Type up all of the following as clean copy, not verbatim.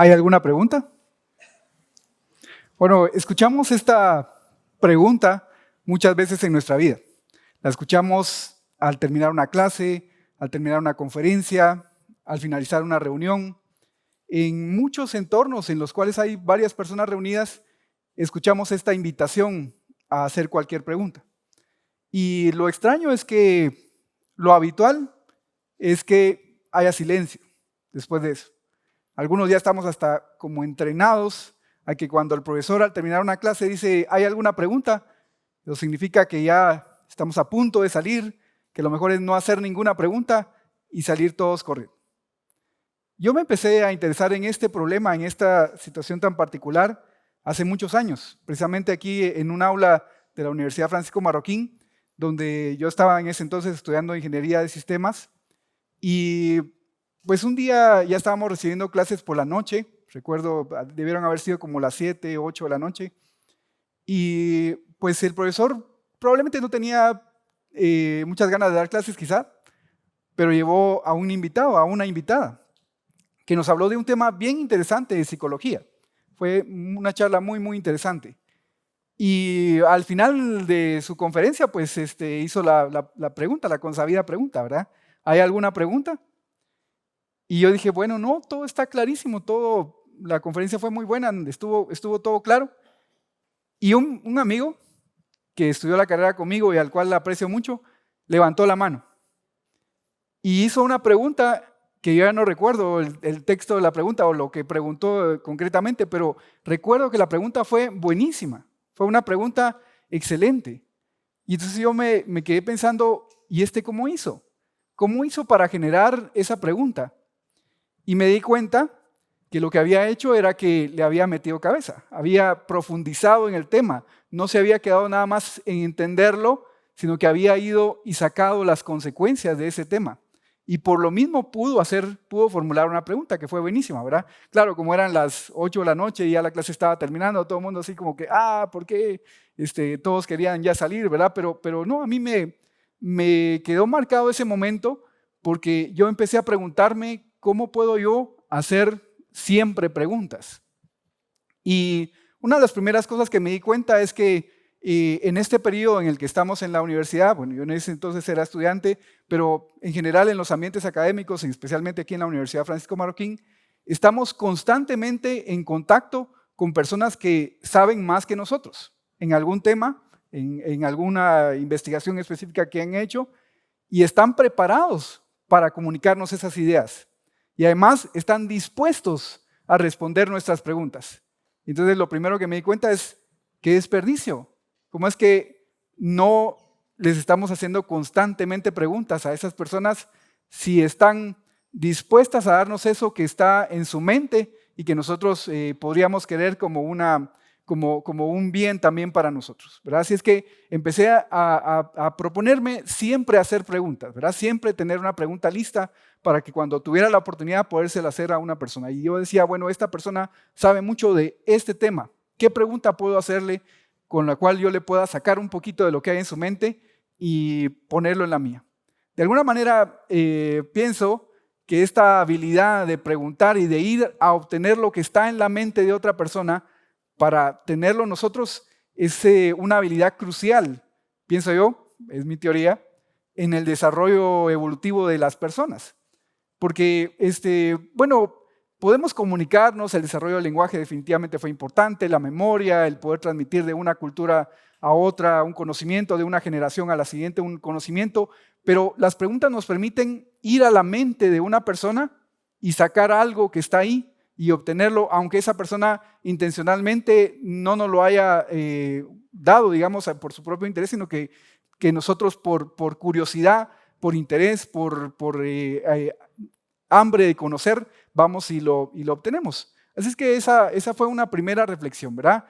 ¿Hay alguna pregunta? Bueno, escuchamos esta pregunta muchas veces en nuestra vida. La escuchamos al terminar una clase, al terminar una conferencia, al finalizar una reunión. En muchos entornos en los cuales hay varias personas reunidas, escuchamos esta invitación a hacer cualquier pregunta. Y lo extraño es que lo habitual es que haya silencio después de eso. Algunos ya estamos hasta como entrenados a que cuando el profesor al terminar una clase dice, ¿hay alguna pregunta? Eso significa que ya estamos a punto de salir, que lo mejor es no hacer ninguna pregunta y salir todos corriendo. Yo me empecé a interesar en este problema, en esta situación tan particular, hace muchos años, precisamente aquí en un aula de la Universidad Francisco Marroquín, donde yo estaba en ese entonces estudiando ingeniería de sistemas, y pues un día ya estábamos recibiendo clases por la noche, recuerdo, debieron haber sido como las 7, 8 de la noche, y pues el profesor probablemente no tenía muchas ganas de dar clases quizá, pero llevó a un invitado, a una invitada, que nos habló de un tema bien interesante de psicología. Fue una charla muy interesante. Y al final de su conferencia, pues hizo la pregunta, la consabida pregunta, ¿verdad? ¿Hay alguna pregunta? Y yo dije, bueno, no, todo está clarísimo, la conferencia fue muy buena, estuvo todo claro. Y un amigo que estudió la carrera conmigo y al cual aprecio mucho, levantó la mano y hizo una pregunta que yo ya no recuerdo el texto de la pregunta o lo que preguntó concretamente, pero recuerdo que la pregunta fue buenísima, fue una pregunta excelente. Y entonces yo me quedé pensando, ¿y cómo hizo? ¿Cómo hizo para generar esa pregunta? Y me di cuenta que lo que había hecho era que le había metido cabeza, había profundizado en el tema, no se había quedado nada más en entenderlo, sino que había ido y sacado las consecuencias de ese tema. Y por lo mismo pudo formular una pregunta que fue buenísima, ¿verdad? Claro, como eran las 8 de la noche y ya la clase estaba terminando, todo el mundo así como que, ¿por qué? Todos querían ya salir, ¿verdad? Pero no, a mí me quedó marcado ese momento porque yo empecé a preguntarme cómo puedo yo hacer siempre preguntas. Y una de las primeras cosas que me di cuenta es que en este periodo en el que estamos en la universidad, bueno, yo en ese entonces era estudiante, pero en general en los ambientes académicos, y especialmente aquí en la Universidad Francisco Marroquín, estamos constantemente en contacto con personas que saben más que nosotros en algún tema, en alguna investigación específica que han hecho, y están preparados para comunicarnos esas ideas. Y además están dispuestos a responder nuestras preguntas. Entonces lo primero que me di cuenta es, ¿qué desperdicio? ¿Cómo es que no les estamos haciendo constantemente preguntas a esas personas si están dispuestas a darnos eso que está en su mente y que nosotros podríamos querer como un bien también para nosotros, ¿verdad? Así es que empecé a proponerme siempre hacer preguntas, ¿verdad? Siempre tener una pregunta lista para que cuando tuviera la oportunidad podérsela hacer a una persona. Y yo decía, bueno, esta persona sabe mucho de este tema. ¿Qué pregunta puedo hacerle con la cual yo le pueda sacar un poquito de lo que hay en su mente y ponerlo en la mía? De alguna manera pienso que esta habilidad de preguntar y de ir a obtener lo que está en la mente de otra persona para tenerlo nosotros es una habilidad crucial, pienso yo, es mi teoría, en el desarrollo evolutivo de las personas. Porque, bueno, podemos comunicarnos, el desarrollo del lenguaje definitivamente fue importante, la memoria, el poder transmitir de una cultura a otra un conocimiento, de una generación a la siguiente un conocimiento, pero las preguntas nos permiten ir a la mente de una persona y sacar algo que está ahí y obtenerlo, aunque esa persona intencionalmente no nos lo haya dado, digamos, por su propio interés, sino que nosotros por curiosidad, por interés, por hambre de conocer, vamos y lo obtenemos. Así es que esa fue una primera reflexión, ¿verdad?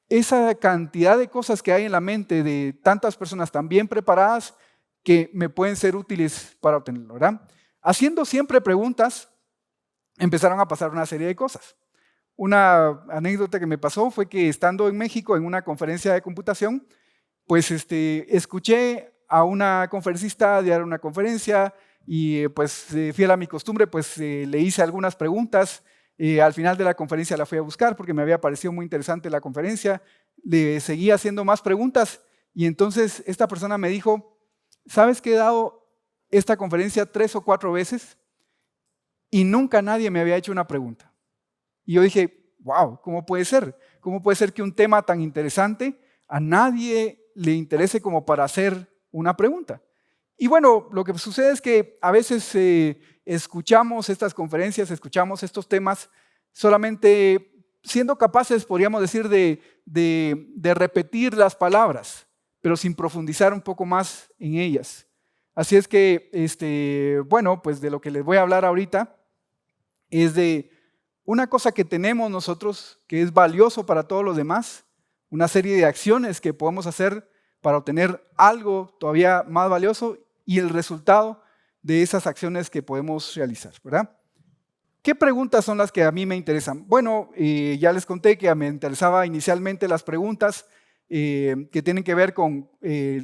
Esa cantidad de cosas que hay en la mente de tantas personas tan bien preparadas que me pueden ser útiles para obtenerlo, ¿verdad? Haciendo siempre preguntas, empezaron a pasar una serie de cosas. Una anécdota que me pasó fue que estando en México en una conferencia de computación, pues escuché a una conferencista dar una conferencia y pues fiel a mi costumbre, pues le hice algunas preguntas Al final de la conferencia la fui a buscar porque me había parecido muy interesante la conferencia. Le seguí haciendo más preguntas y entonces esta persona me dijo, ¿sabes que he dado esta conferencia 3 o 4 veces y nunca nadie me había hecho una pregunta? Y yo dije, wow, ¿cómo puede ser? ¿Cómo puede ser que un tema tan interesante a nadie le interese como para hacer una pregunta? Y bueno, lo que sucede es que a veces escuchamos estas conferencias, escuchamos estos temas solamente siendo capaces, podríamos decir, de repetir las palabras, pero sin profundizar un poco más en ellas. Así es que, bueno, pues de lo que les voy a hablar ahorita es de una cosa que tenemos nosotros que es valioso para todos los demás, una serie de acciones que podemos hacer para obtener algo todavía más valioso y el resultado de esas acciones que podemos realizar, ¿verdad? ¿Qué preguntas son las que a mí me interesan? Bueno, ya les conté que me interesaba inicialmente las preguntas que tienen que ver con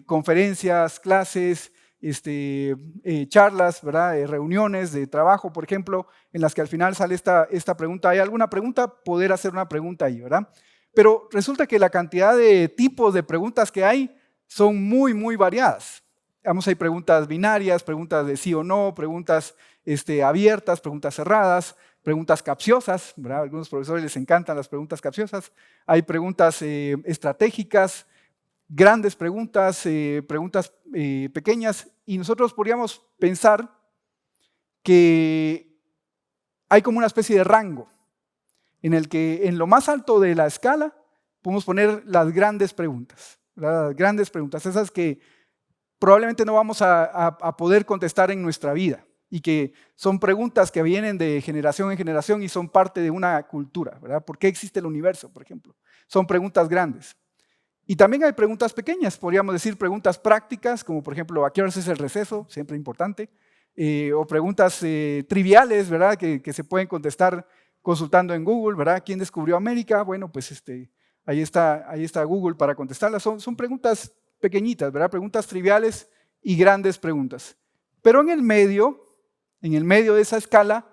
conferencias, clases, charlas, ¿verdad? Reuniones de trabajo, por ejemplo, en las que al final sale esta pregunta. ¿Hay alguna pregunta? Poder hacer una pregunta ahí, ¿verdad? Pero resulta que la cantidad de tipos de preguntas que hay son muy, muy variadas. Vamos, hay preguntas binarias, preguntas de sí o no, preguntas abiertas, preguntas cerradas, preguntas capciosas, ¿verdad? A algunos profesores les encantan las preguntas capciosas. Hay preguntas estratégicas, grandes preguntas, preguntas pequeñas, y nosotros podríamos pensar que hay como una especie de rango en el que en lo más alto de la escala podemos poner las grandes preguntas, ¿verdad? Las grandes preguntas, esas que probablemente no vamos a poder contestar en nuestra vida y que son preguntas que vienen de generación en generación y son parte de una cultura, ¿verdad? ¿Por qué existe el universo, por ejemplo? Son preguntas grandes. Y también hay preguntas pequeñas, podríamos decir preguntas prácticas, como por ejemplo, ¿a qué horas es el receso? Siempre importante. O preguntas triviales, ¿verdad? Que se pueden contestar consultando en Google, ¿verdad? ¿Quién descubrió América? Bueno, pues ahí está Google para contestarlas. Son preguntas pequeñitas, ¿verdad? Preguntas triviales y grandes preguntas. Pero en el medio de esa escala,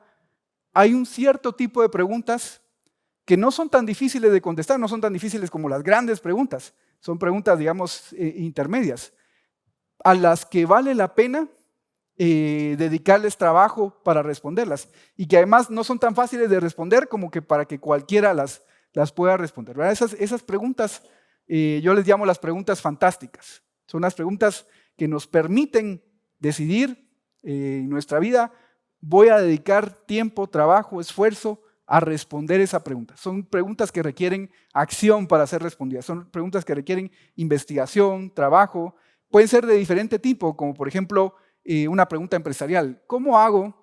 hay un cierto tipo de preguntas que no son tan difíciles de contestar, no son tan difíciles como las grandes preguntas. Son preguntas, digamos, intermedias, a las que vale la pena dedicarles trabajo para responderlas y que además no son tan fáciles de responder como que para que cualquiera las pueda responder, ¿verdad? Esas preguntas yo les llamo las preguntas fantásticas. Son las preguntas que nos permiten decidir en nuestra vida, voy a dedicar tiempo, trabajo, esfuerzo a responder esa pregunta. Son preguntas que requieren acción para ser respondidas. Son preguntas que requieren investigación, trabajo. Pueden ser de diferente tipo, como por ejemplo una pregunta empresarial. ¿Cómo hago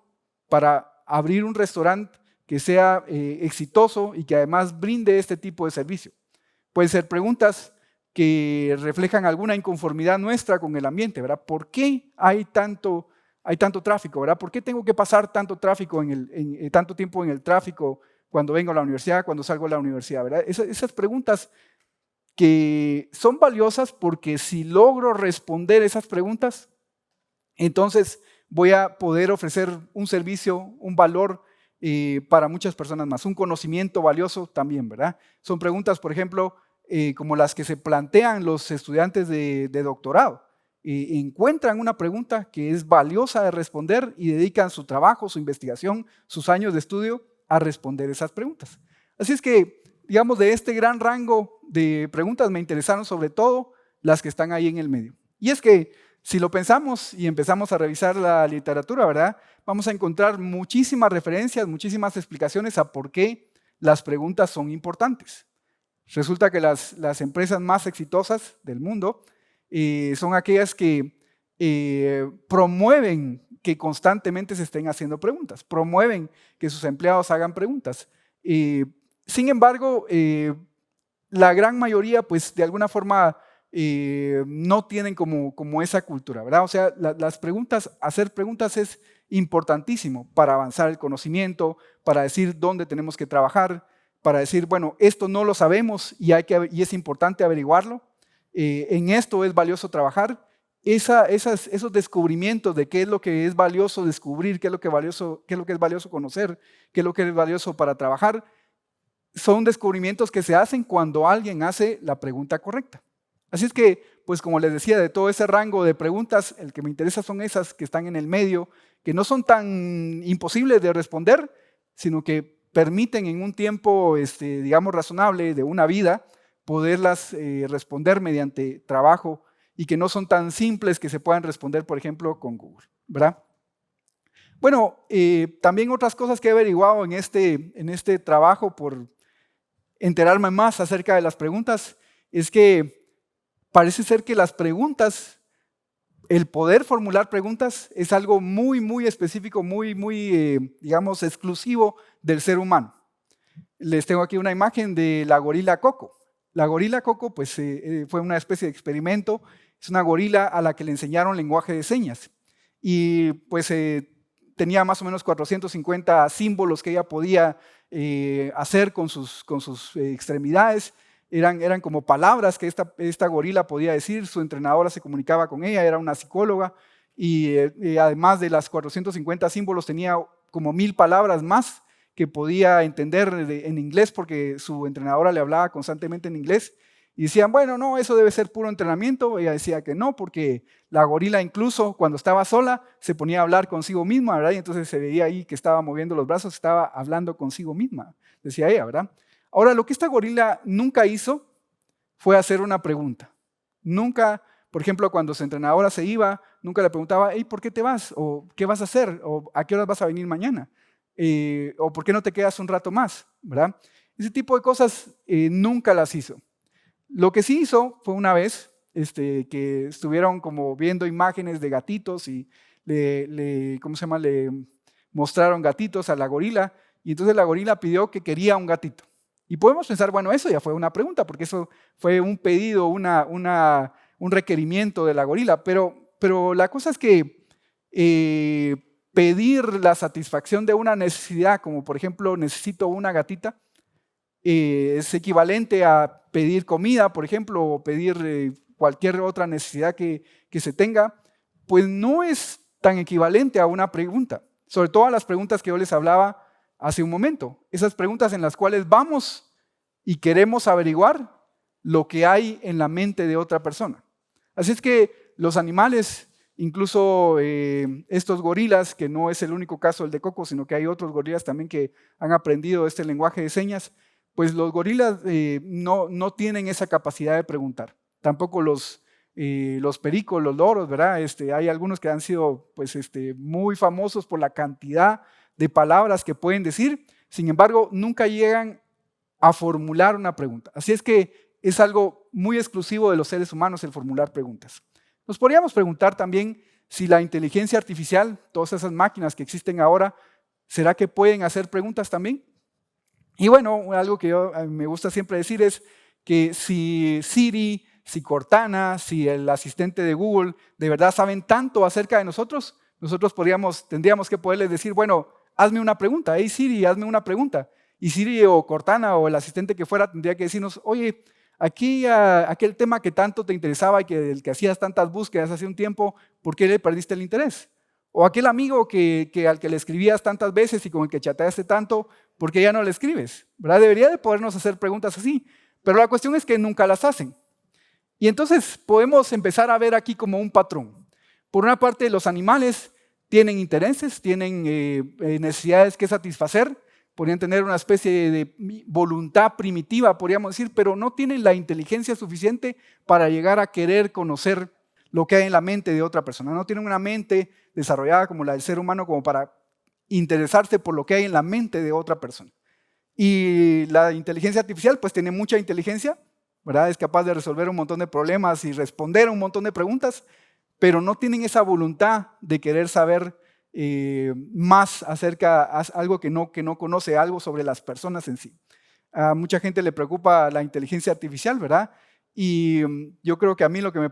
para abrir un restaurante que sea exitoso y que además brinde este tipo de servicio? Pueden ser preguntas que reflejan alguna inconformidad nuestra con el ambiente, ¿verdad? ¿Por qué hay tanto tráfico, ¿verdad? ¿Por qué tengo que pasar tanto tráfico tanto tiempo en el tráfico cuando vengo a la universidad, cuando salgo de la universidad, ¿verdad? Esas preguntas que son valiosas porque si logro responder esas preguntas, entonces voy a poder ofrecer un servicio, un valor para muchas personas más, un conocimiento valioso también, ¿verdad? Son preguntas, por ejemplo, como las que se plantean los estudiantes de doctorado. Encuentran una pregunta que es valiosa de responder y dedican su trabajo, su investigación, sus años de estudio a responder esas preguntas. Así es que, digamos, de este gran rango de preguntas me interesaron sobre todo las que están ahí en el medio. Y es que si lo pensamos y empezamos a revisar la literatura, ¿verdad? Vamos a encontrar muchísimas referencias, muchísimas explicaciones a por qué las preguntas son importantes. Resulta que las empresas más exitosas del mundo son aquellas que promueven que constantemente se estén haciendo preguntas, promueven que sus empleados hagan preguntas. Sin embargo, la gran mayoría, pues de alguna forma, no tienen como esa cultura, ¿verdad? O sea, las preguntas, hacer preguntas es importantísimo para avanzar el conocimiento, para decir dónde tenemos que trabajar, para decir, bueno, esto no lo sabemos y es importante averiguarlo, en esto es valioso trabajar esos descubrimientos de qué es lo que es valioso descubrir, qué es lo que es valioso conocer, qué es lo que es valioso para trabajar, son descubrimientos que se hacen cuando alguien hace la pregunta correcta. Así es que, pues como les decía, de todo ese rango de preguntas, el que me interesa son esas que están en el medio, que no son tan imposibles de responder, sino que permiten en un tiempo, digamos, razonable de una vida, poderlas responder mediante trabajo y que no son tan simples que se puedan responder, por ejemplo, con Google, ¿verdad? Bueno, también otras cosas que he averiguado en este trabajo por enterarme más acerca de las preguntas es que parece ser que las preguntas, el poder formular preguntas es algo muy, muy específico, muy, digamos, exclusivo del ser humano. Les tengo aquí una imagen de la gorila Coco. La gorila Coco, pues, fue una especie de experimento. Es una gorila a la que le enseñaron lenguaje de señas. Y pues tenía más o menos 450 símbolos que ella podía hacer con sus extremidades. Eran como palabras que esta gorila podía decir. Su entrenadora se comunicaba con ella, era una psicóloga. Y además de las 450 símbolos, tenía como 1000 palabras más que podía entender en inglés porque su entrenadora le hablaba constantemente en inglés. Y decían, bueno, no, eso debe ser puro entrenamiento. Ella decía que no, porque la gorila incluso cuando estaba sola se ponía a hablar consigo misma, ¿verdad? Y entonces se veía ahí que estaba moviendo los brazos, estaba hablando consigo misma, decía ella, ¿verdad? Ahora, lo que esta gorila nunca hizo fue hacer una pregunta. Nunca, por ejemplo, cuando su entrenadora se iba, nunca le preguntaba, hey, ¿por qué te vas? ¿O qué vas a hacer? ¿O a qué horas vas a venir mañana? ¿O por qué no te quedas un rato más? ¿Verdad? Ese tipo de cosas nunca las hizo. Lo que sí hizo fue una vez que estuvieron como viendo imágenes de gatitos y ¿cómo se llama? Le mostraron gatitos a la gorila y entonces la gorila pidió que quería un gatito. Y podemos pensar, bueno, eso ya fue una pregunta porque eso fue un pedido, un requerimiento de la gorila, pero la cosa es que pedir la satisfacción de una necesidad, como por ejemplo necesito una gatita, es equivalente a pedir comida, por ejemplo, o pedir cualquier otra necesidad que se tenga, pues no es tan equivalente a una pregunta, sobre todo a las preguntas que yo les hablaba hace un momento, esas preguntas en las cuales vamos y queremos averiguar lo que hay en la mente de otra persona. Así es que los animales, incluso estos gorilas, que no es el único caso el de Coco, sino que hay otros gorilas también que han aprendido este lenguaje de señas, pues los gorilas no tienen esa capacidad de preguntar. Tampoco los pericos, los loros, ¿verdad? Hay algunos que han sido pues, muy famosos por la cantidad de palabras que pueden decir, sin embargo, nunca llegan a formular una pregunta. Así es que es algo muy exclusivo de los seres humanos el formular preguntas. Nos podríamos preguntar también si la inteligencia artificial, todas esas máquinas que existen ahora, ¿será que pueden hacer preguntas también? Y bueno, algo que me gusta siempre decir es que si Siri, si Cortana, si el asistente de Google de verdad saben tanto acerca de nosotros tendríamos que poderles decir, bueno, hazme una pregunta, hey Siri, hazme una pregunta. Y Siri o Cortana o el asistente que fuera tendría que decirnos, oye, aquí aquel tema que tanto te interesaba y del que hacías tantas búsquedas hace un tiempo, ¿por qué le perdiste el interés? O aquel amigo al que le escribías tantas veces y con el que chateaste tanto, ¿por qué ya no le escribes? ¿Verdad? Debería de podernos hacer preguntas así, pero la cuestión es que nunca las hacen. Y entonces podemos empezar a ver aquí como un patrón. Por una parte, los animales tienen intereses, tienen necesidades que satisfacer, podrían tener una especie de voluntad primitiva, podríamos decir, pero no tienen la inteligencia suficiente para llegar a querer conocer lo que hay en la mente de otra persona. No tienen una mente desarrollada como la del ser humano como para interesarse por lo que hay en la mente de otra persona. Y la inteligencia artificial pues tiene mucha inteligencia, ¿verdad? Es capaz de resolver un montón de problemas y responder a un montón de preguntas, pero no tienen esa voluntad de querer saber más acerca de algo que no conoce, algo sobre las personas en sí. A mucha gente le preocupa la inteligencia artificial, ¿verdad? Y yo creo que a mí lo que me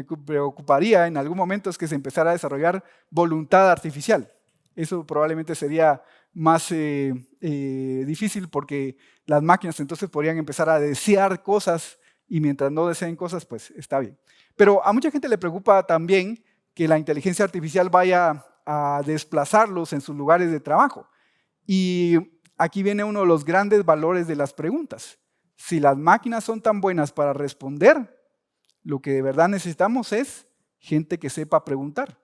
preocuparía en algún momento es que se empezara a desarrollar voluntad artificial. Eso probablemente sería más difícil porque las máquinas entonces podrían empezar a desear cosas y mientras no deseen cosas, pues está bien. Pero a mucha gente le preocupa también que la inteligencia artificial vaya a desplazarlos en sus lugares de trabajo. Y aquí viene uno de los grandes valores de las preguntas. Si las máquinas son tan buenas para responder, lo que de verdad necesitamos es gente que sepa preguntar.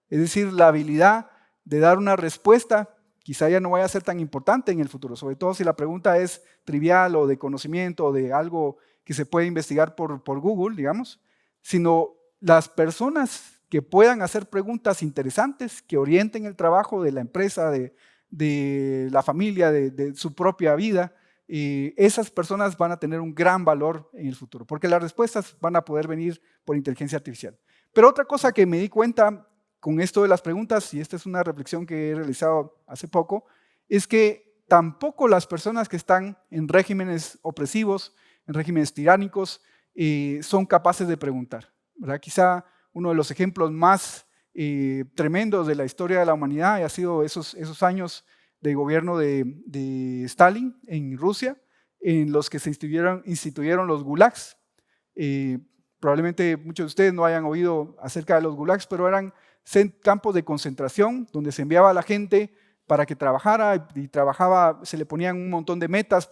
Es decir, la habilidad de dar una respuesta quizá ya no vaya a ser tan importante en el futuro, sobre todo si la pregunta es trivial o de conocimiento o de algo que se puede investigar por Google, digamos, sino las personas que puedan hacer preguntas interesantes, que orienten el trabajo de la empresa, de la familia, de su propia vida, esas personas van a tener un gran valor en el futuro, porque las respuestas van a poder venir por inteligencia artificial. Pero otra cosa que me di cuenta con esto de las preguntas, y esta es una reflexión que he realizado hace poco, es que tampoco las personas que están en regímenes opresivos, en regímenes tiránicos, son capaces de preguntar, ¿verdad? Quizá uno de los ejemplos más tremendos de la historia de la humanidad ha sido esos años de gobierno de Stalin en Rusia, en los que se instituyeron los gulags. Probablemente muchos de ustedes no hayan oído acerca de los gulags, pero eran campos de concentración donde se enviaba a la gente para que trabajara y trabajaba, se le ponían un montón de metas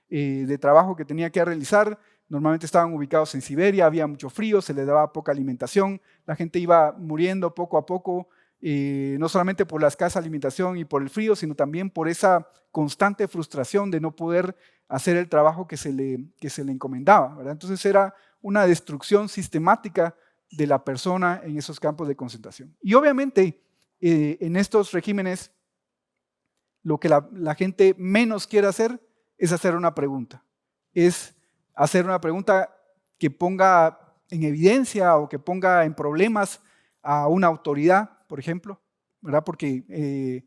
de trabajo que tenía que realizar. Normalmente estaban ubicados en Siberia, había mucho frío, se les daba poca alimentación, la gente iba muriendo poco a poco, no solamente por la escasa alimentación y por el frío, sino también por esa constante frustración de no poder hacer el trabajo que se le encomendaba, ¿verdad? Entonces era una destrucción sistemática de la persona en esos campos de concentración. Y obviamente en estos regímenes lo que la gente menos quiere hacer es hacer una pregunta. Es hacer una pregunta que ponga en evidencia o que ponga en problemas a una autoridad, por ejemplo, ¿verdad? Porque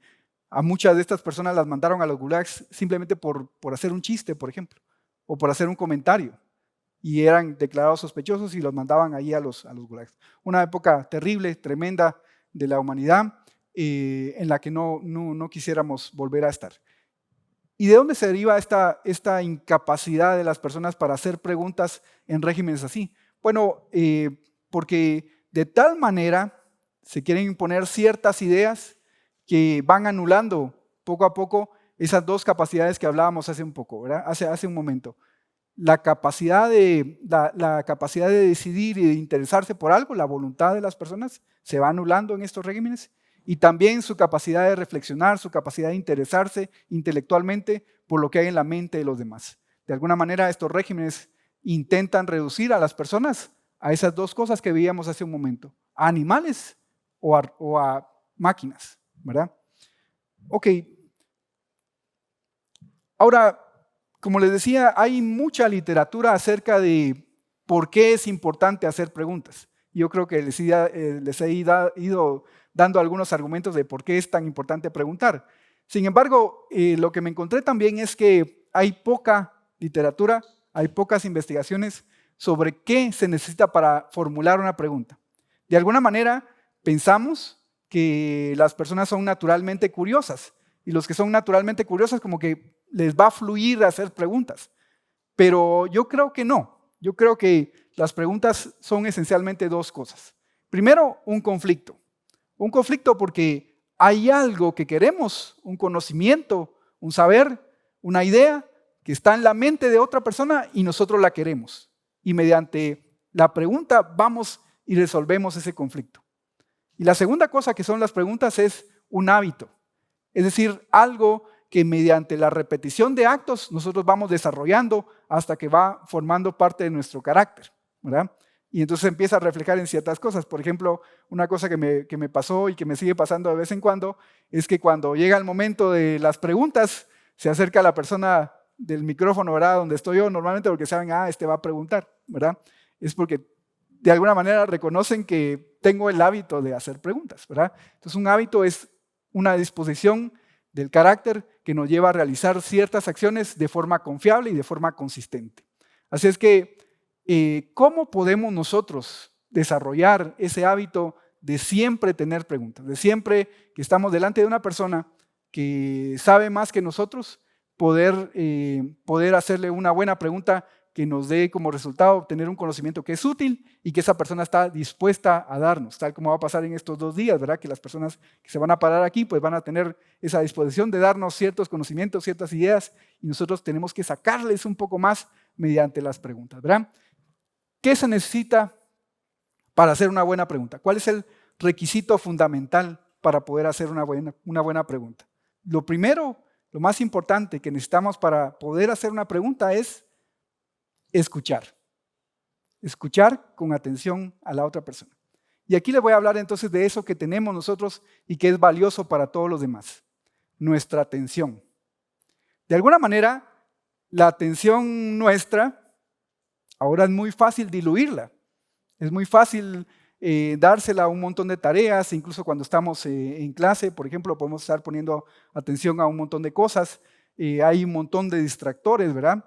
a muchas de estas personas las mandaron a los gulags simplemente por hacer un chiste, por ejemplo, o por hacer un comentario. Y eran declarados sospechosos y los mandaban ahí a los gulags. Una época terrible, tremenda de la humanidad en la que no quisiéramos volver a estar. ¿Y de dónde se deriva esta incapacidad de las personas para hacer preguntas en regímenes así? Bueno, porque de tal manera se quieren imponer ciertas ideas que van anulando poco a poco esas dos capacidades que hablábamos hace un poco, ¿verdad? Hace un momento. La capacidad de decidir y de interesarse por algo, la voluntad de las personas, se va anulando en estos regímenes, y también su capacidad de reflexionar, su capacidad de interesarse intelectualmente por lo que hay en la mente de los demás. De alguna manera, estos regímenes intentan reducir a las personas a esas dos cosas que veíamos hace un momento, a animales o a máquinas, ¿verdad? Ok. Ahora, como les decía, hay mucha literatura acerca de por qué es importante hacer preguntas. Yo creo que les he ido dando algunos argumentos de por qué es tan importante preguntar. Sin embargo, lo que me encontré también es que hay poca literatura, hay pocas investigaciones sobre qué se necesita para formular una pregunta. De alguna manera, pensamos que las personas son naturalmente curiosas, y los que son naturalmente curiosos como que les va a fluir hacer preguntas. Pero yo creo que no. Yo creo que las preguntas son esencialmente dos cosas. Primero, un conflicto. Un conflicto porque hay algo que queremos, un conocimiento, un saber, una idea que está en la mente de otra persona y nosotros la queremos. Y mediante la pregunta vamos y resolvemos ese conflicto. Y la segunda cosa que son las preguntas es un hábito. Es decir, algo que mediante la repetición de actos nosotros vamos desarrollando hasta que va formando parte de nuestro carácter, ¿verdad? Y entonces empieza a reflejar en ciertas cosas. Por ejemplo, una cosa que me pasó y que me sigue pasando de vez en cuando es que cuando llega el momento de las preguntas, se acerca la persona del micrófono, ¿verdad? Donde estoy yo normalmente, porque saben, este va a preguntar, ¿verdad? Es porque de alguna manera reconocen que tengo el hábito de hacer preguntas, ¿verdad? Entonces un hábito es una disposición del carácter que nos lleva a realizar ciertas acciones de forma confiable y de forma consistente. Así es que, ¿cómo podemos nosotros desarrollar ese hábito de siempre tener preguntas? De siempre que estamos delante de una persona que sabe más que nosotros, poder hacerle una buena pregunta que nos dé como resultado obtener un conocimiento que es útil y que esa persona está dispuesta a darnos, tal como va a pasar en estos 2 días, ¿verdad? Que las personas que se van a parar aquí pues van a tener esa disposición de darnos ciertos conocimientos, ciertas ideas, y nosotros tenemos que sacarles un poco más mediante las preguntas, ¿verdad? ¿Qué se necesita para hacer una buena pregunta? ¿Cuál es el requisito fundamental para poder hacer una buena pregunta? Lo primero, lo más importante que necesitamos para poder hacer una pregunta es escuchar. Escuchar con atención a la otra persona. Y aquí les voy a hablar entonces de eso que tenemos nosotros y que es valioso para todos los demás. Nuestra atención. De alguna manera, la atención nuestra ahora es muy fácil diluirla. Es muy fácil dársela a un montón de tareas, incluso cuando estamos en clase, por ejemplo, podemos estar poniendo atención a un montón de cosas. Hay un montón de distractores, ¿verdad?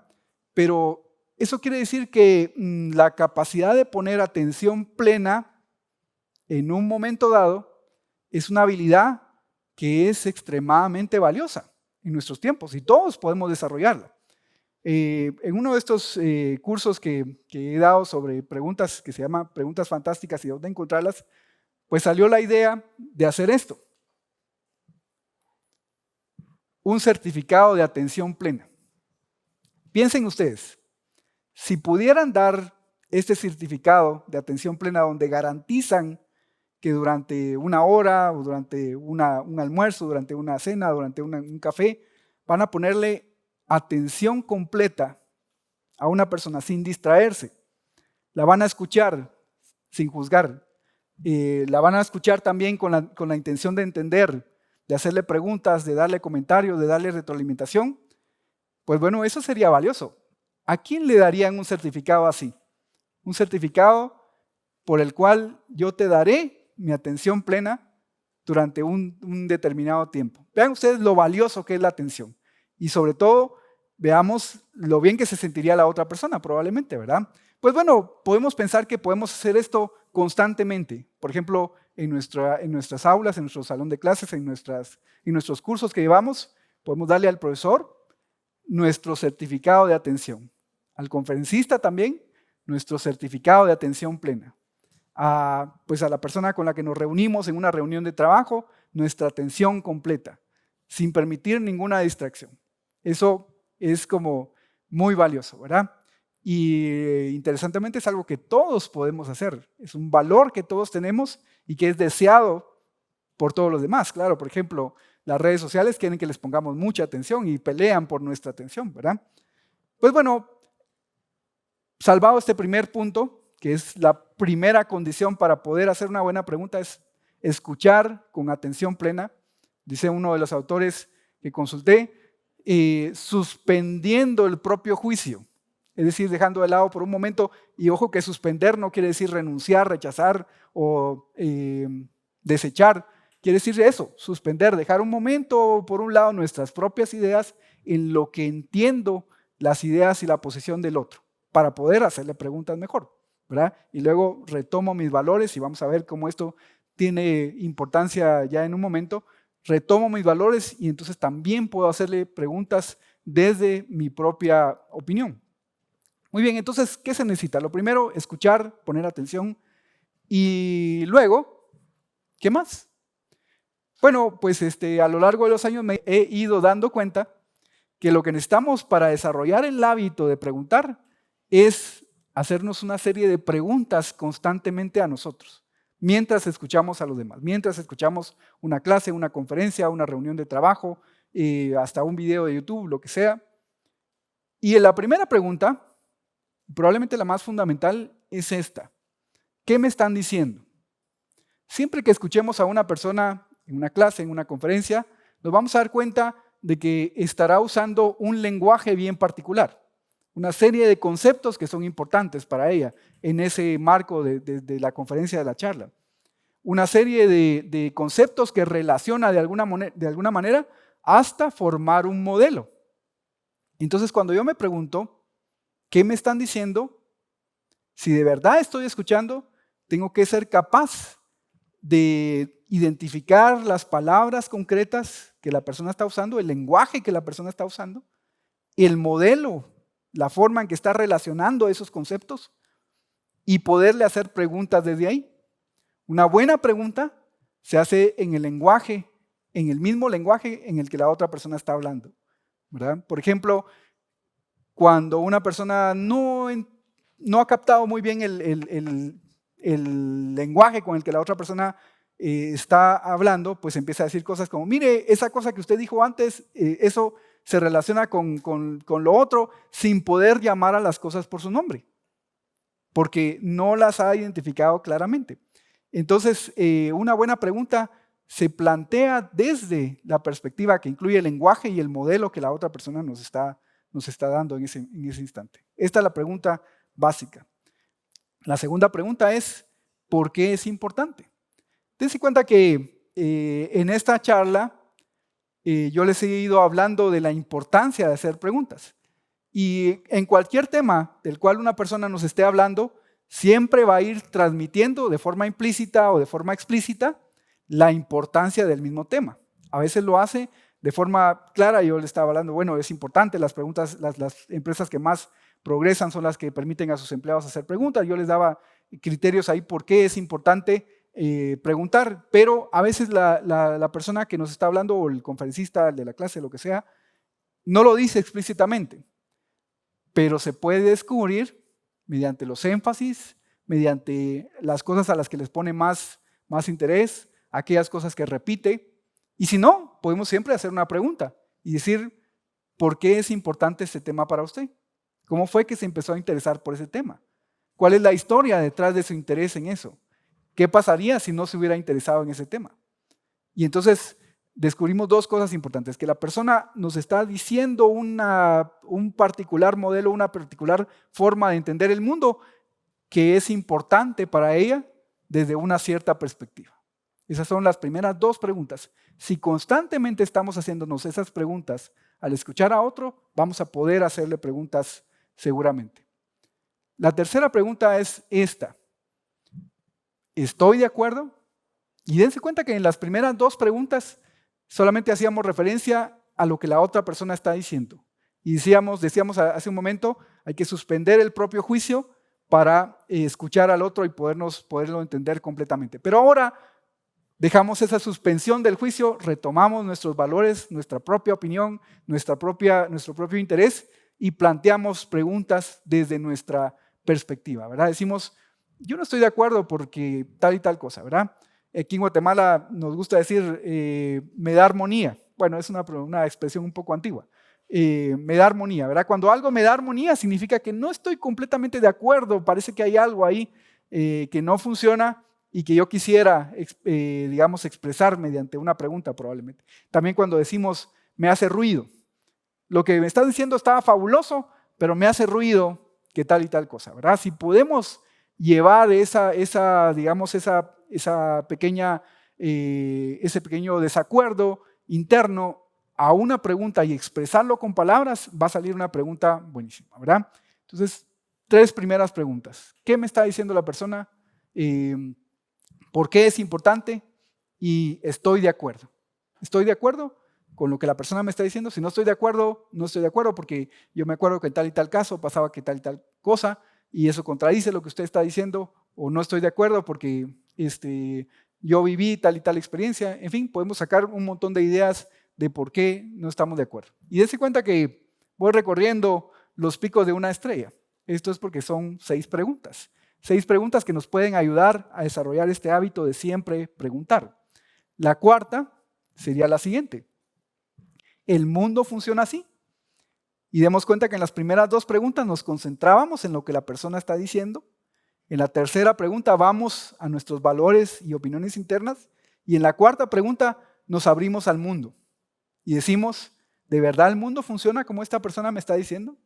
Pero eso quiere decir que la capacidad de poner atención plena en un momento dado es una habilidad que es extremadamente valiosa en nuestros tiempos y todos podemos desarrollarla. En uno de estos cursos que he dado sobre preguntas, que se llama Preguntas Fantásticas y dónde encontrarlas, pues salió la idea de hacer esto. Un certificado de atención plena. Piensen ustedes, si pudieran dar este certificado de atención plena donde garantizan que durante una hora o durante un almuerzo, durante una cena, durante un café, van a ponerle atención completa a una persona sin distraerse. La van a escuchar sin juzgar. La van a escuchar también con la intención de entender, de hacerle preguntas, de darle comentarios, de darle retroalimentación. Pues bueno, eso sería valioso. ¿A quién le darían un certificado así? Un certificado por el cual yo te daré mi atención plena durante un determinado tiempo. Vean ustedes lo valioso que es la atención. Y sobre todo, veamos lo bien que se sentiría la otra persona, probablemente, ¿verdad? Pues bueno, podemos pensar que podemos hacer esto constantemente. Por ejemplo, en nuestras aulas, en nuestro salón de clases, en nuestros cursos que llevamos, podemos darle al profesor nuestro certificado de atención. Al conferencista también, nuestro certificado de atención plena. Pues a la persona con la que nos reunimos en una reunión de trabajo, nuestra atención completa, sin permitir ninguna distracción. Eso es como muy valioso, ¿verdad? Y interesantemente es algo que todos podemos hacer. Es un valor que todos tenemos y que es deseado por todos los demás. Claro, por ejemplo, las redes sociales quieren que les pongamos mucha atención y pelean por nuestra atención, ¿verdad? Pues bueno, salvado este primer punto, que es la primera condición para poder hacer una buena pregunta, es escuchar con atención plena. Dice uno de los autores que consulté, suspendiendo el propio juicio, es decir, dejando de lado por un momento, y ojo que suspender no quiere decir renunciar, rechazar o desechar, quiere decir eso, suspender, dejar un momento por un lado nuestras propias ideas en lo que entiendo las ideas y la posición del otro, para poder hacerle preguntas mejor, ¿verdad? Y luego retomo mis valores y vamos a ver cómo esto tiene importancia ya en un momento. Retomo mis valores y entonces también puedo hacerle preguntas desde mi propia opinión. Muy bien, entonces, ¿qué se necesita? Lo primero, escuchar, poner atención y luego, ¿qué más? Bueno, pues a lo largo de los años me he ido dando cuenta que lo que necesitamos para desarrollar el hábito de preguntar es hacernos una serie de preguntas constantemente a nosotros, mientras escuchamos a los demás, mientras escuchamos una clase, una conferencia, una reunión de trabajo, hasta un video de YouTube, lo que sea. Y en la primera pregunta, probablemente la más fundamental, es esta. ¿Qué me están diciendo? Siempre que escuchemos a una persona en una clase, en una conferencia, nos vamos a dar cuenta de que estará usando un lenguaje bien particular, una serie de conceptos que son importantes para ella en ese marco de la conferencia, de la charla. Una serie de conceptos que relaciona de alguna manera hasta formar un modelo. Entonces, cuando yo me pregunto, ¿qué me están diciendo? Si de verdad estoy escuchando, tengo que ser capaz de identificar las palabras concretas que la persona está usando, el lenguaje que la persona está usando, el modelo la forma en que está relacionando esos conceptos y poderle hacer preguntas desde ahí. Una buena pregunta se hace en el lenguaje, en el mismo lenguaje en el que la otra persona está hablando, ¿verdad? Por ejemplo, cuando una persona no ha captado muy bien el lenguaje con el que la otra persona está hablando, pues empieza a decir cosas como, mire, esa cosa que usted dijo antes, eso se relaciona con lo otro, sin poder llamar a las cosas por su nombre, porque no las ha identificado claramente. Entonces, una buena pregunta se plantea desde la perspectiva que incluye el lenguaje y el modelo que la otra persona nos está dando en ese instante. Esta es la pregunta básica. La segunda pregunta es, ¿por qué es importante? Dense cuenta que en esta charla yo les he ido hablando de la importancia de hacer preguntas. Y en cualquier tema del cual una persona nos esté hablando, siempre va a ir transmitiendo de forma implícita o de forma explícita la importancia del mismo tema. A veces lo hace de forma clara. Yo le estaba hablando, bueno, es importante, las preguntas, las empresas que más progresan son las que permiten a sus empleados hacer preguntas. Yo les daba criterios ahí por qué es importante preguntar, pero a veces la persona que nos está hablando, o el conferencista, el de la clase, lo que sea, no lo dice explícitamente, pero se puede descubrir mediante los énfasis, mediante las cosas a las que les pone más interés, aquellas cosas que repite. Y si no, podemos siempre hacer una pregunta y decir, ¿por qué es importante este tema para usted? ¿Cómo fue que se empezó a interesar por ese tema? ¿Cuál es la historia detrás de su interés en eso? ¿Qué pasaría si no se hubiera interesado en ese tema? Y entonces descubrimos dos cosas importantes, que la persona nos está diciendo un particular modelo, una particular forma de entender el mundo que es importante para ella desde una cierta perspectiva. Esas son las primeras dos preguntas. Si constantemente estamos haciéndonos esas preguntas al escuchar a otro, vamos a poder hacerle preguntas seguramente. La tercera pregunta es esta. ¿Estoy de acuerdo? Y dense cuenta que en las primeras dos preguntas solamente hacíamos referencia a lo que la otra persona está diciendo. Y decíamos hace un momento, hay que suspender el propio juicio para escuchar al otro y poderlo entender completamente. Pero ahora dejamos esa suspensión del juicio, retomamos nuestros valores, nuestra propia opinión, nuestro propio interés y planteamos preguntas desde nuestra perspectiva, ¿verdad? Decimos, yo no estoy de acuerdo porque tal y tal cosa, ¿verdad? Aquí en Guatemala nos gusta decir, me da armonía. Bueno, es una expresión un poco antigua. Me da armonía, ¿verdad? Cuando algo me da armonía significa que no estoy completamente de acuerdo, parece que hay algo ahí que no funciona y que yo quisiera, digamos, expresar mediante una pregunta probablemente. También cuando decimos, me hace ruido. Lo que me estás diciendo estaba fabuloso, pero me hace ruido que tal y tal cosa, ¿verdad? Si podemos llevar ese pequeño desacuerdo interno a una pregunta y expresarlo con palabras, va a salir una pregunta buenísima, ¿verdad? Entonces, tres primeras preguntas. ¿Qué me está diciendo la persona? ¿Por qué es importante? Y estoy de acuerdo. ¿Estoy de acuerdo con lo que la persona me está diciendo? Si no estoy de acuerdo, no estoy de acuerdo porque yo me acuerdo que en tal y tal caso pasaba que tal y tal cosa y eso contradice lo que usted está diciendo, o no estoy de acuerdo porque yo viví tal y tal experiencia. En fin, podemos sacar un montón de ideas de por qué no estamos de acuerdo. Y dése cuenta que voy recorriendo los picos de una estrella. Esto es porque son 6 preguntas. 6 preguntas que nos pueden ayudar a desarrollar este hábito de siempre preguntar. La cuarta sería la siguiente. ¿El mundo funciona así? Y demos cuenta que en las primeras 2 preguntas nos concentrábamos en lo que la persona está diciendo. En la tercera pregunta vamos a nuestros valores y opiniones internas. Y en la cuarta pregunta nos abrimos al mundo. Y decimos, ¿de verdad el mundo funciona como esta persona me está diciendo?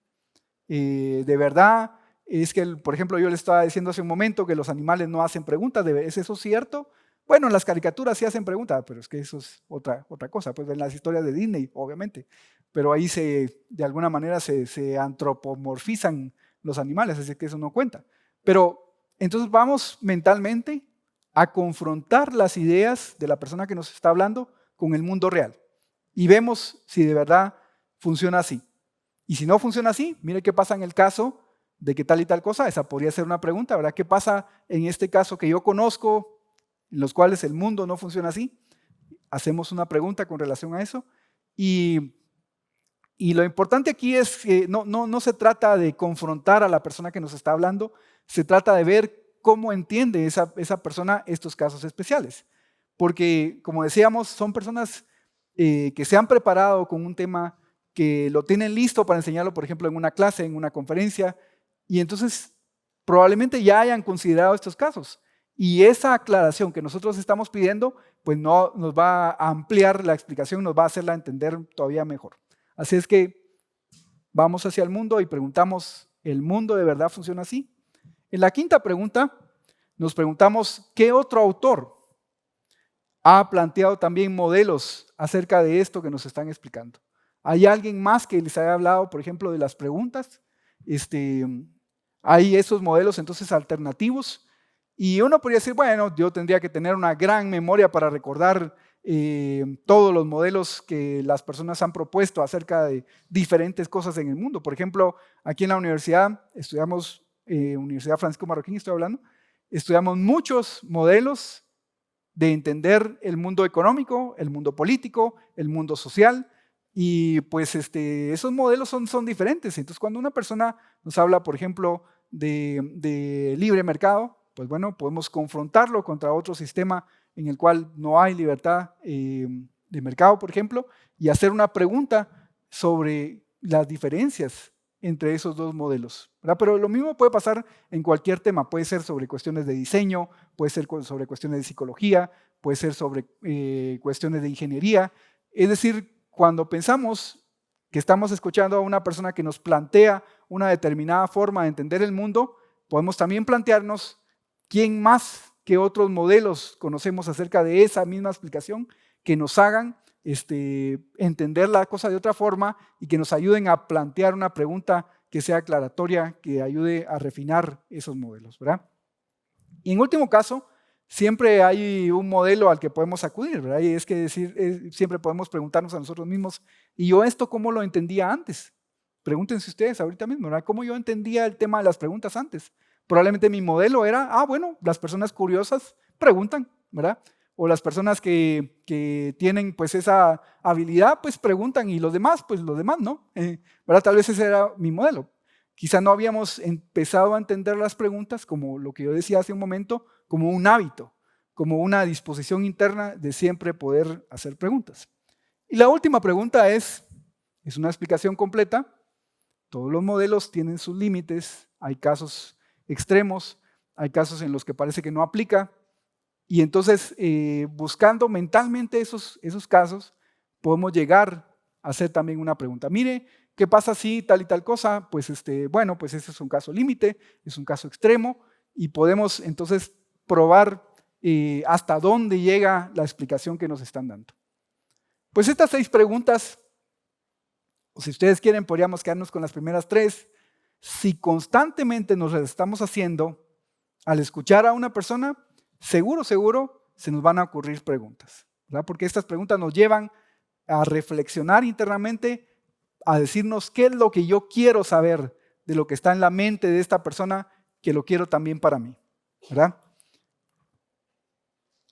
¿De verdad es que, por ejemplo, yo le estaba diciendo hace un momento que los animales no hacen preguntas? ¿Es eso cierto? Bueno, en las caricaturas sí hacen preguntas, pero es que eso es otra cosa. Pues en las historias de Disney, obviamente. Pero ahí de alguna manera se antropomorfizan los animales, así que eso no cuenta. Pero entonces vamos mentalmente a confrontar las ideas de la persona que nos está hablando con el mundo real. Y vemos si de verdad funciona así. Y si no funciona así, mire qué pasa en el caso de que tal y tal cosa. Esa podría ser una pregunta, ¿verdad? ¿Qué pasa en este caso que yo conozco, en los cuales el mundo no funciona así? Hacemos una pregunta con relación a eso. Y lo importante aquí es que no se trata de confrontar a la persona que nos está hablando, se trata de ver cómo entiende esa persona estos casos especiales. Porque, como decíamos, son personas que se han preparado con un tema, que lo tienen listo para enseñarlo, por ejemplo, en una clase, en una conferencia, y entonces probablemente ya hayan considerado estos casos. Y esa aclaración que nosotros estamos pidiendo, pues no nos va a ampliar la explicación, nos va a hacerla entender todavía mejor. Así es que vamos hacia el mundo y preguntamos, ¿el mundo de verdad funciona así? En la quinta pregunta nos preguntamos, ¿qué otro autor ha planteado también modelos acerca de esto que nos están explicando? ¿Hay alguien más que les haya hablado, por ejemplo, de las preguntas? Hay esos modelos entonces alternativos. Y uno podría decir, bueno, yo tendría que tener una gran memoria para recordar todos los modelos que las personas han propuesto acerca de diferentes cosas en el mundo. Por ejemplo, aquí en la universidad, estudiamos, Universidad Francisco Marroquín estoy hablando, estudiamos muchos modelos de entender el mundo económico, el mundo político, el mundo social, y pues esos modelos son diferentes. Entonces, cuando una persona nos habla, por ejemplo, de libre mercado, pues bueno, podemos confrontarlo contra otro sistema en el cual no hay libertad de mercado, por ejemplo, y hacer una pregunta sobre las diferencias entre esos dos modelos, ¿verdad? Pero lo mismo puede pasar en cualquier tema. Puede ser sobre cuestiones de diseño, puede ser sobre cuestiones de psicología, puede ser sobre cuestiones de ingeniería. Es decir, cuando pensamos que estamos escuchando a una persona que nos plantea una determinada forma de entender el mundo, podemos también plantearnos quién más que otros modelos conocemos acerca de esa misma explicación que nos hagan entender la cosa de otra forma y que nos ayuden a plantear una pregunta que sea aclaratoria, que ayude a refinar esos modelos, ¿verdad? Y en último caso, siempre hay un modelo al que podemos acudir, ¿verdad? Y es que siempre podemos preguntarnos a nosotros mismos, ¿y yo esto cómo lo entendía antes? Pregúntense ustedes ahorita mismo, ¿verdad? ¿Cómo yo entendía el tema de las preguntas antes? Probablemente mi modelo era, bueno, las personas curiosas preguntan, ¿verdad? O las personas que tienen pues esa habilidad, pues preguntan, y los demás, pues los demás, ¿no? ¿Verdad? Tal vez ese era mi modelo. Quizá no habíamos empezado a entender las preguntas, como lo que yo decía hace un momento, como un hábito, como una disposición interna de siempre poder hacer preguntas. Y la última pregunta es una explicación completa. Todos los modelos tienen sus límites, hay casos extremos, hay casos en los que parece que no aplica, y entonces buscando mentalmente esos casos, podemos llegar a hacer también una pregunta. Mire, ¿qué pasa si tal y tal cosa? Pues bueno, pues ese es un caso límite, es un caso extremo, y podemos entonces probar hasta dónde llega la explicación que nos están dando. Pues estas 6 preguntas, o si ustedes quieren, podríamos quedarnos con las primeras 3. Si constantemente nos las estamos haciendo, al escuchar a una persona, seguro se nos van a ocurrir preguntas, ¿verdad? Porque estas preguntas nos llevan a reflexionar internamente, a decirnos qué es lo que yo quiero saber de lo que está en la mente de esta persona, que lo quiero también para mí, ¿verdad?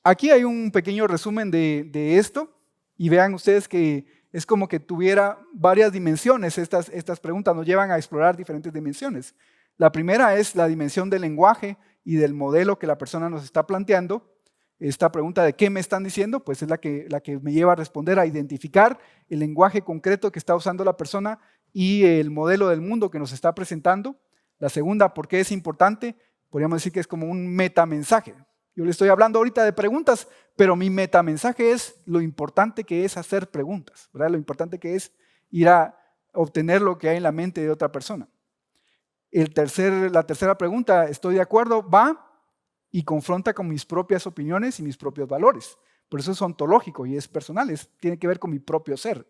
Aquí hay un pequeño resumen de esto, y vean ustedes que es como que tuviera varias dimensiones. Estas preguntas nos llevan a explorar diferentes dimensiones. La primera es la dimensión del lenguaje y del modelo que la persona nos está planteando. Esta pregunta de qué me están diciendo, pues es la que me lleva a responder, a identificar el lenguaje concreto que está usando la persona y el modelo del mundo que nos está presentando. La segunda, ¿por qué es importante? Podríamos decir que es como un metamensaje. Yo le estoy hablando ahorita de preguntas, pero mi metamensaje es lo importante que es hacer preguntas, ¿verdad? Lo importante que es ir a obtener lo que hay en la mente de otra persona. La tercera pregunta, ¿estoy de acuerdo? Va y confronta con mis propias opiniones y mis propios valores. Por eso es ontológico y es personal, tiene que ver con mi propio ser.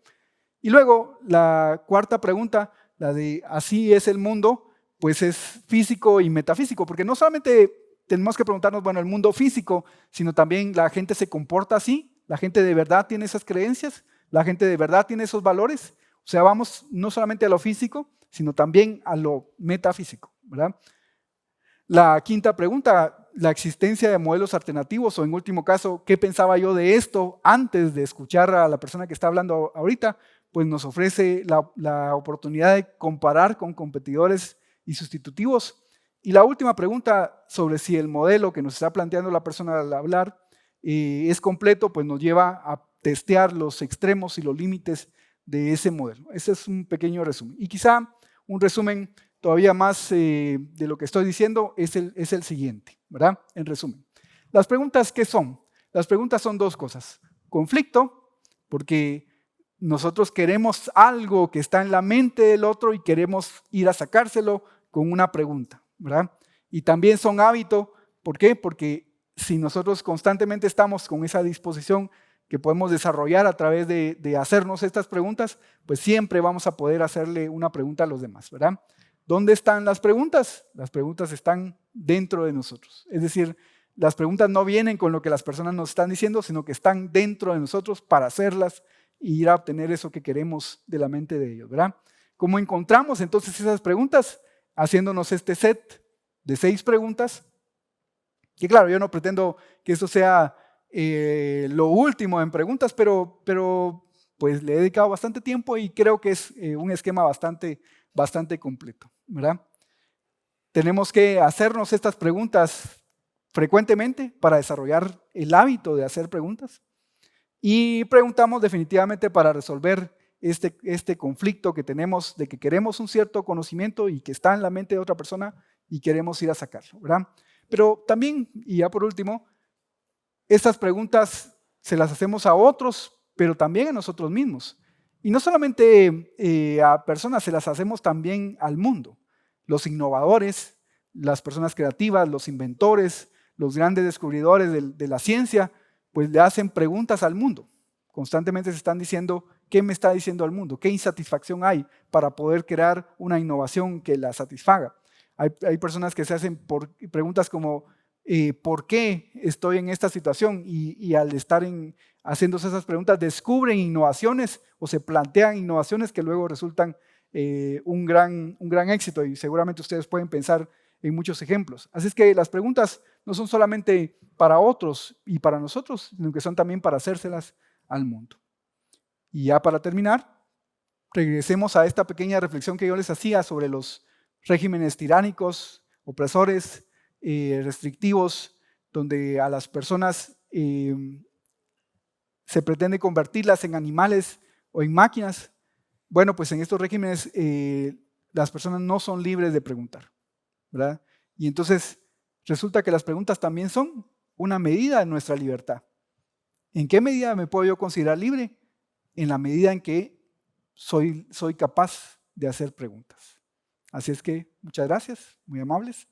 Y luego la cuarta pregunta, la de así es el mundo, pues es físico y metafísico, porque no solamente tenemos que preguntarnos, bueno, el mundo físico, sino también la gente se comporta así, la gente de verdad tiene esas creencias, la gente de verdad tiene esos valores, O sea, vamos no solamente a lo físico, sino también a lo metafísico, ¿verdad? La quinta pregunta, la existencia de modelos alternativos, o en último caso, ¿qué pensaba yo de esto antes de escuchar a la persona que está hablando ahorita? Pues nos ofrece la oportunidad de comparar con competidores y sustitutivos. Y la última pregunta sobre si el modelo que nos está planteando la persona al hablar es completo, pues nos lleva a testear los extremos y los límites de ese modelo. Ese es un pequeño resumen. Y quizá un resumen todavía más de lo que estoy diciendo es el siguiente, ¿verdad? En resumen. Las preguntas, ¿qué son? Las preguntas son dos cosas. Conflicto, porque nosotros queremos algo que está en la mente del otro y queremos ir a sacárselo con una pregunta, ¿verdad? Y también son hábito, ¿por qué? Porque si nosotros constantemente estamos con esa disposición que podemos desarrollar a través de hacernos estas preguntas, pues siempre vamos a poder hacerle una pregunta a los demás, ¿verdad? ¿Dónde están las preguntas? Las preguntas están dentro de nosotros. Es decir, las preguntas no vienen con lo que las personas nos están diciendo, sino que están dentro de nosotros para hacerlas y ir a obtener eso que queremos de la mente de ellos, ¿verdad? ¿Cómo encontramos entonces esas preguntas? Haciéndonos este set de 6 preguntas, que claro, yo no pretendo que eso sea lo último en preguntas, pero pues le he dedicado bastante tiempo y creo que es un esquema bastante completo, ¿verdad? Tenemos que hacernos estas preguntas frecuentemente para desarrollar el hábito de hacer preguntas y preguntamos definitivamente para resolver este conflicto que tenemos de que queremos un cierto conocimiento y que está en la mente de otra persona y queremos ir a sacarlo, ¿verdad? Pero también, y ya por último, estas preguntas se las hacemos a otros, pero también a nosotros mismos. Y no solamente a personas, se las hacemos también al mundo. Los innovadores, las personas creativas, los inventores, los grandes descubridores de la ciencia, pues le hacen preguntas al mundo. Constantemente se están diciendo, ¿qué me está diciendo al mundo? ¿Qué insatisfacción hay para poder crear una innovación que la satisfaga? Hay personas que se hacen preguntas como, ¿por qué estoy en esta situación? Y al estar haciéndose esas preguntas, descubren innovaciones o se plantean innovaciones que luego resultan un gran éxito, y seguramente ustedes pueden pensar en muchos ejemplos. Así es que las preguntas no son solamente para otros y para nosotros, sino que son también para hacérselas al mundo. Y ya para terminar, regresemos a esta pequeña reflexión que yo les hacía sobre los regímenes tiránicos, opresores, restrictivos, donde a las personas se pretende convertirlas en animales o en máquinas. Bueno, pues en estos regímenes las personas no son libres de preguntar, ¿verdad? Y entonces resulta que las preguntas también son una medida de nuestra libertad. ¿En qué medida me puedo yo considerar libre? En la medida en que soy capaz de hacer preguntas. Así es que muchas gracias, muy amables.